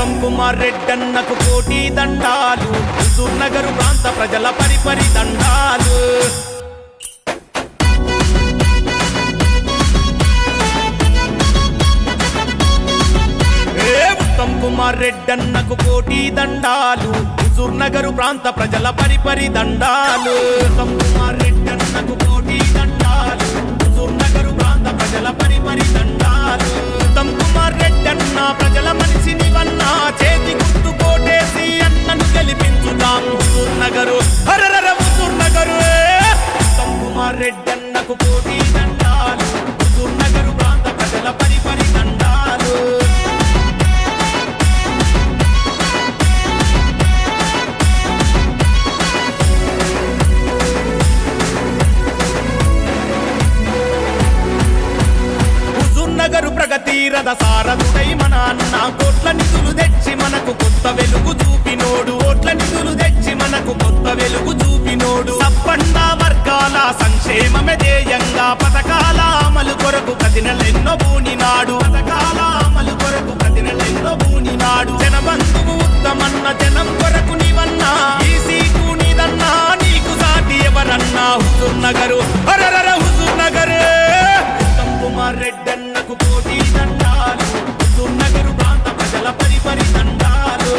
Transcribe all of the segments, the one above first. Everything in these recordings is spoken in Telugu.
ఉత్తమ్ కుమార్ రెడ్డన్నకు కోటి దండాలు హుజూర్ నగర్ ప్రాంత ప్రజల పరిపరి దండాలు ఉత్తమ్ కుమార్ రెడ్డన్నకు కోటి దండాలు హుజూర్ నగర్ ప్రాంత ప్రజల పరిపరి దండాలు ఉత్తమ్ కుమార్ రెడ్డన్నకు కోటి దండాలు హుజూర్ నగర్ ప్రాంత ప్రజల పరిపరి దండాలు ఉత్తమ్ కుమార్ రెడ్డన్న ప్రజల మనిషిని వన్నా చేతి గుర్తు కోటేసి అన్నను గెలిపించుదాం హుజూర్ నగరు హరరర హుజూర్ నగరు ఉత్తమ్ కుమార్ రెడ్డన్నకు కోటి దండాలు హుజూర్ నగర్ ప్రాంత ప్రజల పరిపరి దండాలు నగరు ప్రగతి రథ సారథుడై మన అన్న కోట్ల నిధులు తెచ్చి మనకు కొత్త వెలుగు చూపినోడు ఓట్ల నిధులు తెచ్చి మనకు కొత్త వెలుగు చూపినోడు సప్పండ వర్గాల సంక్షేమమే ధ్యేయంగా పథకాల అమలు కొరకు ప్రతినెలెన్నో బూనినాడు పథకాల అమలు కొరకు ప్రతినెలెన్నో బూనినాడు జనబంధువు ఉత్తమన్న జనం కొరకు నీవన్నా ఈ సీటు నీదన్నా నీకు సాటి ఎవరన్నా హుజూర్ నగరు హరరర హుజూర్ నగరు ఉత్తమ్ కుమార్ రెడ్డన్నకు కోటి దండాలు హుజూర్ నగర్ ప్రాంత ప్రజల పరిపరి దండాలు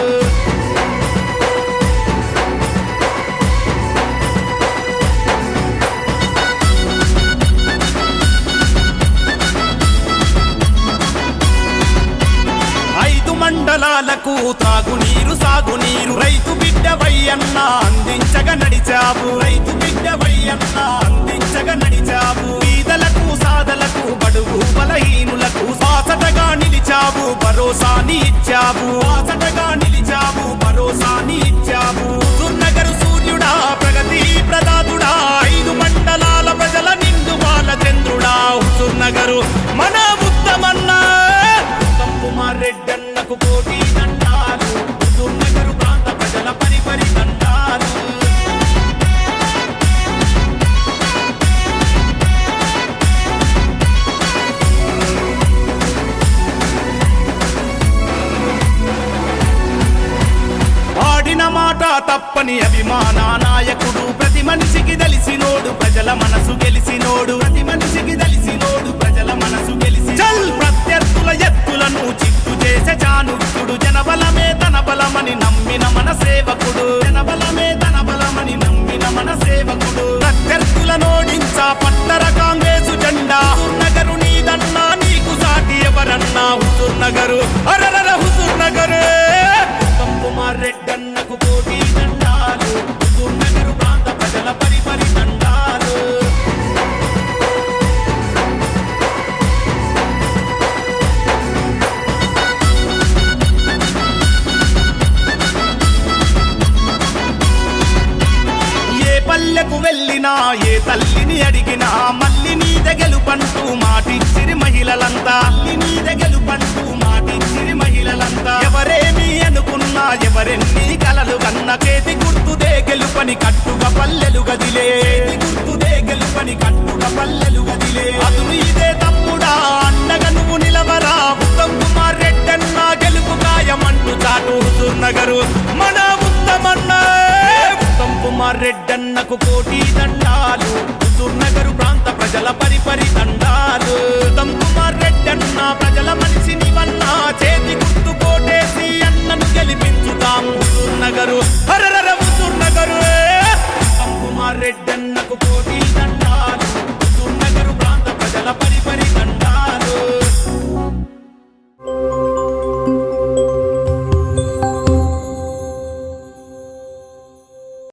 ఐదు మండలాలకు త్రాగునీరు సాగునీరు రైతు బిడ్డ వయ్యన్న అందించగా నడిచావు రైతు బిడ్డ వయ్యన్న అందించగా నడిచావు పేదలకు సాధలకు బడుగు బలహీనులకు సాసటగా నిలిచావు భరోసాని ఇచ్చావు సాసటగా నిలిచావు భరోసాని ఇచ్చావు హుజూర్ నగర్ సూర్యుడా ప్రగతి ప్రదాతుడా ఐదు మండలాల ప్రజల నిండు బాల చంద్రుడా హుజూర్ నగరు మన ఉత్తమన్నా ఉత్తమ్ కుమార్ రెడ్డన్నకు కోటి దండాలు హుజూర్ నగర్ ప్రాంత ప్రజల పరిపరి దండాలు ఆడిన మాట తప్పని అభిమాన నాయకుడు ప్రతి మనిషికి తెలిసినోడు ప్రజల మనసు గెలిసినోడు ప్రతి మనిషికి తెలిసినోడు ప్రజల మనసు గెలిసి చల్ ప్రత్యర్థుల ఎత్తులను చిత్తు చేసే చాణుక్యుడు జనబలమే తన బలమని నమ్మిన మన సేవకుడు జనబలమే తన బలమని నమ్మిన మన సేవకుడు ప్రత్యర్థుల నోడించా పట్టర కాంగ్రెసు జెండా హుజూర్ నగరు నీదన్నా నీకు సాటి ఎవరన్నా హుజూర్ నగరు అరరర హుజూర్ నగరు ఉత్తమ్ కుమార్ రెడ్డన్నకు కోటి దండాలు హుజూర్ నగర్ ప్రాంత ప్రజల పరిపరి దండాలు ఏ పల్లెకు వెళ్ళినా ఏ తల్లిని అడిగినా మళ్ళీ నీద గెలుపంటూ మాటిచ్చిరి మహిళలంతా మళ్ళీ నీద గెలుపంటూ మాటిచ్చిరి మహిళలంతా ఎవరేమి అనుకున్నా ఎవరెన్ని కలలు కన్న చేతి గుర్తుదే గెలుపని కట్టుగా పల్లెలు గదిలే గుర్తుదే గెలుపని కట్టుగా పల్లెలు గదిలే అదును ఇదే తమ్ముడా అండగా నువ్వు నిలవరా ఉత్తమ్ కుమార్ రెడ్డన్న గెలుపు ఖాయమంటూ చాటు హుజూర్ నగరు మన ఉత్తమన్న ఉత్తమ్ కుమార్ రెడ్డన్నకు కోటి